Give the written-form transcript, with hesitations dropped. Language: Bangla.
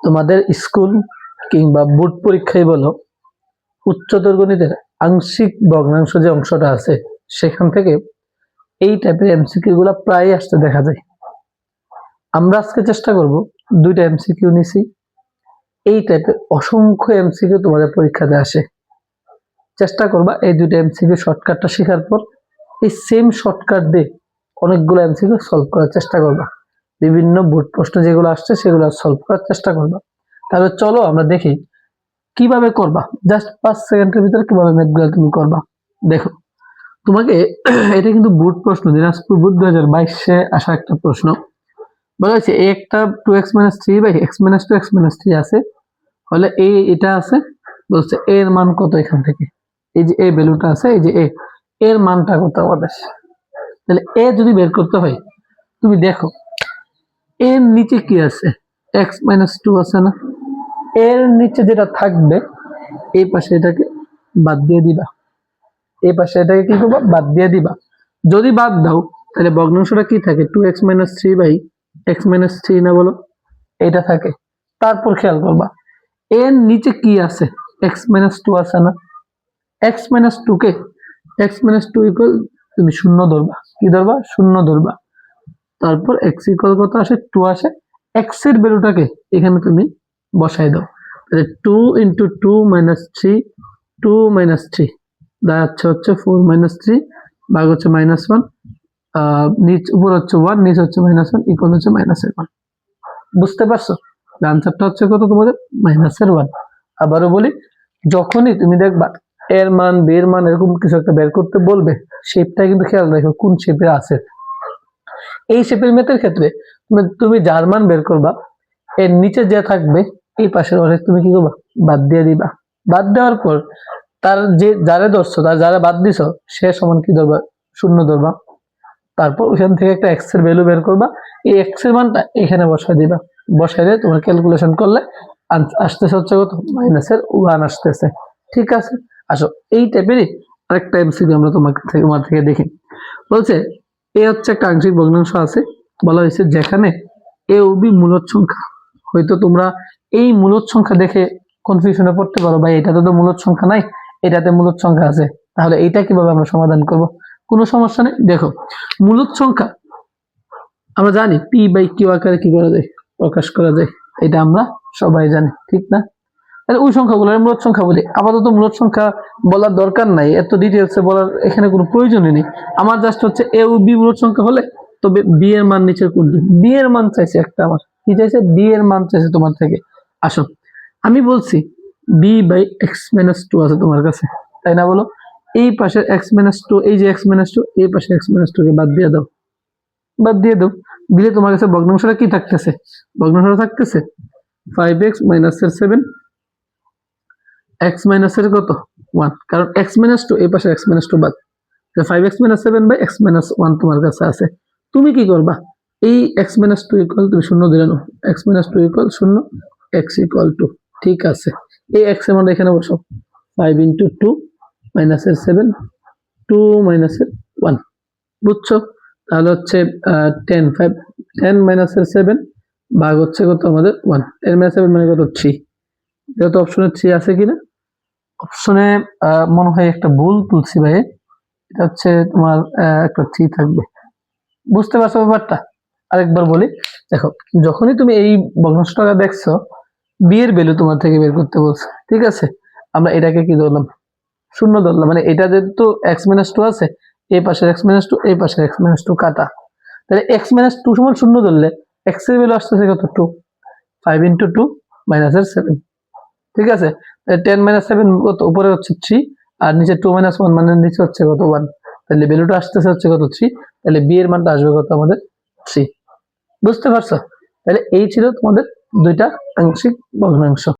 তোমাদের স্কুল কিংবা বোর্ড পরীক্ষায় বলো, উচ্চতর গণিতের আংশিক ভগ্নাংশ যে অংশটা আছে সেখান থেকে এই টাইপের এমসিকিউ গুলা প্রায় আসতে দেখা যায়। আমরা আজকে চেষ্টা করব দুইটা এমসিকিউ নিছি, এই টাইপের অসংখ্য এমসিকিউ তোমাদের পরীক্ষাতে আসে। চেষ্টা করবা এই দুইটা এমসিকিউ শর্টকাটটা শেখার পর এই সেম শর্টকাট দিয়ে অনেকগুলো এমসিকিউ সলভ করার চেষ্টা করবা। বিভিন্ন বোর্ড প্রশ্ন যেগুলো আসছে সেগুলো সলভ করার চেষ্টা করবা। তাহলে চলো আমরা দেখি কিভাবে করবা। জাস্ট 5 সেকেন্ডের ভিতরে কিভাবে ম্যাথগুলো তুমি করবা। দেখো, তোমাকে এটা কিন্তু বোর্ড প্রশ্ন, দিনাজপুর বোর্ড 2022-এ আসা একটা প্রশ্ন। বলা হয়েছে এই একটা 2x - 3 বাই x - 2 x - 3 আছে, হলে এটা আছে, বলছে a এর মান কত এখান থেকে। এই যে a ভ্যালুটা আছে, এই যে a এর মানটা কত আমাদের। তাহলে a যদি বের করতে হয়, তুমি দেখো এর নিচে কি আছে, x - 2 আছে না, এর নিচে যেটা থাকবে এই পাশে এটাকে বাদ দিয়ে দিবা, এই পাশে এটাকে কি করবা, বাদ দিয়ে দিবা। যদি বাদ দাও তাহলে ভগ্নাংশটা কি থাকে, 2x - 3 বাই x - 3 না, বলো এটা থাকে। তারপর খেয়াল করবা এর নিচে কি আছে, x - 2 আছে না, x - 2 কে x - 2 ইকুয়াল তুমি শূন্য ধরবা। কি ধরবা, শূন্য ধরবা। তারপর x ইকুয়াল কত আসে, 2 আসে। x এর ভ্যালুটাকে এখানে তুমি বসাই দাও। তাহলে 2 × 2 - 3, 2 - 3 দাঁড়াচ্ছে হচ্ছে 4 - 3 ভাগ হচ্ছে -1, নিচ উপর হচ্ছে 1, নিচ হচ্ছে -1 ইকুয়াল হচ্ছে -1। বুঝতে পারছো? আনসারটা হচ্ছে কত তোমাদের, -1। আবারও বলি, যখনই তুমি দেখবা এর মান, বি এর মান এরকম কিছু একটা বের করতে বলবে, শেপটা কিন্তু খেয়াল রাখো কোন শেপে আছে। এই শেপের ম্যাথের ক্ষেত্রে তুমি যার মান বের করবা এর নিচে যে থাকবে এই পাশের অর্ধেক তুমি কি করবা, বাদ দিয়ে দিবা। বাদ দেওয়ার পর তার যে যারা ধরছো, তার যারা বাদ দিছো সে সমান কি ধরবা, শূন্য ধরবা। তারপর ওখান থেকে একটা x এর ভ্যালু বের করবা, এই x এর মানটা এখানে বসায় দিবা। বসায় দিয়ে তোমার ক্যালকুলেশন করলে আসতেছে হচ্ছে কত, -1 আসতেছে। ঠিক আছে, আসো এই টাইপেরই আরেকটা এমসিকিউ আমরা তোমার থেকে দেখি। বলছে এ হচ্ছে একটা আংশিক ভগ্নাংশ আছে, বলা হয়েছে যেখানে এ ও বি মূলদ সংখ্যা। হয়তো তোমরা এই মূলদ সংখ্যা দেখে কনফিউশনে পড়তে পারো, ভাই এটাতে তো মূলদ সংখ্যা নাই, এটাতে মূলদ সংখ্যা আছে, তাহলে এইটা কিভাবে আমরা সমাধান করব। কোনো সমস্যা নেই। দেখো, মূলদ সংখ্যা আমরা জানি p/q আকারে কি করা যায়, প্রকাশ করা যায়, এটা আমরা সবাই জানি, ঠিক না? তাহলে ওই সংখ্যাগুলো মূলদ সংখ্যা বলি। আপাতত মূলদ সংখ্যা বলার দরকার নাই, এত ডিটেইলসে বলার এখানে কোনো প্রয়োজনই নেই। আমার জাস্ট হচ্ছে এ ও বি মূলদ সংখ্যা হলে তবে বি এর মান নিচের কোনটি, বি এর মান চাইছে একটা, আমার কি চাইছে, বি এর মান চাইছে তোমার থেকে। আসো, আমি বলছি b/x - 2 আছে তোমার কাছে, তাই না? বলো এই পাশে x - 2, এই যে x - 2, এই পাশে x - 2 কে বাদ দিয়ে দাও, বাদ দিয়ে দাও। দিলে তোমার কাছে ভগ্নাংশটা কি থাকতেছে, ভগ্নাংশটা থাকতেছে 5x - 7, x - এর কত 1, কারণ x - 2 এই পাশে x - 2 বাদ, 5x - 7 বাই x - 1 তোমার কাছে আছে। তুমি কি করবা, এই x - 2 ইকুয়াল তুমি শূন্য ধরে নাও, x - 2 ইকুয়াল 0, x ইকুয়াল 2। ঠিক আছে, এই x এর মান এখানে বসাও, 5 × 2 - 7, 2 - 1, বুঝছো? তাহলে হচ্ছে 10 - 7 ভাগ হচ্ছে কত আমাদের 1, 10 - 7 মানে কত, 3। যেহেতু অপশনে 3 আছে কিনা, অপশনে মনে হয় একটা ভুল তুলছি ভাই, এটা হচ্ছে তোমার একটা 3 থাকবে। বুঝতে পারছো ব্যাপারটা? আরেকবার বলি, দেখো যখনই তুমি এই ভগ্নাংশটা দেখছো, বি এর ভ্যালু তোমার থেকে বের করতে বলছে, ঠিক আছে? আমরা এটাকে কি ধরলাম, শূন্য ধরলাম। মানে এটা যেহেতু x - 2 আছে, এই পাশের x - 2, এই পাশের x - 2 কাটা, তাহলে x - 2 সমান শূন্য ধরলে x এর ভ্যালু আসতেছে কত, 2, 5 × 2 - 7। ঠিক আছে, 10 - 7 কত, উপরে হচ্ছে 3, আর নিচে 2 - 1 মানে নিচে হচ্ছে কত, 1। তাহলে ভ্যালুটা আসতেছে হচ্ছে কত, 3। তাহলে বি এর মানটা আসবে কত আমাদের, 3। বুঝতে পারছো? তাহলে এই ছিল তোমাদের দুইটা আংশিক ভগ্নাংশ।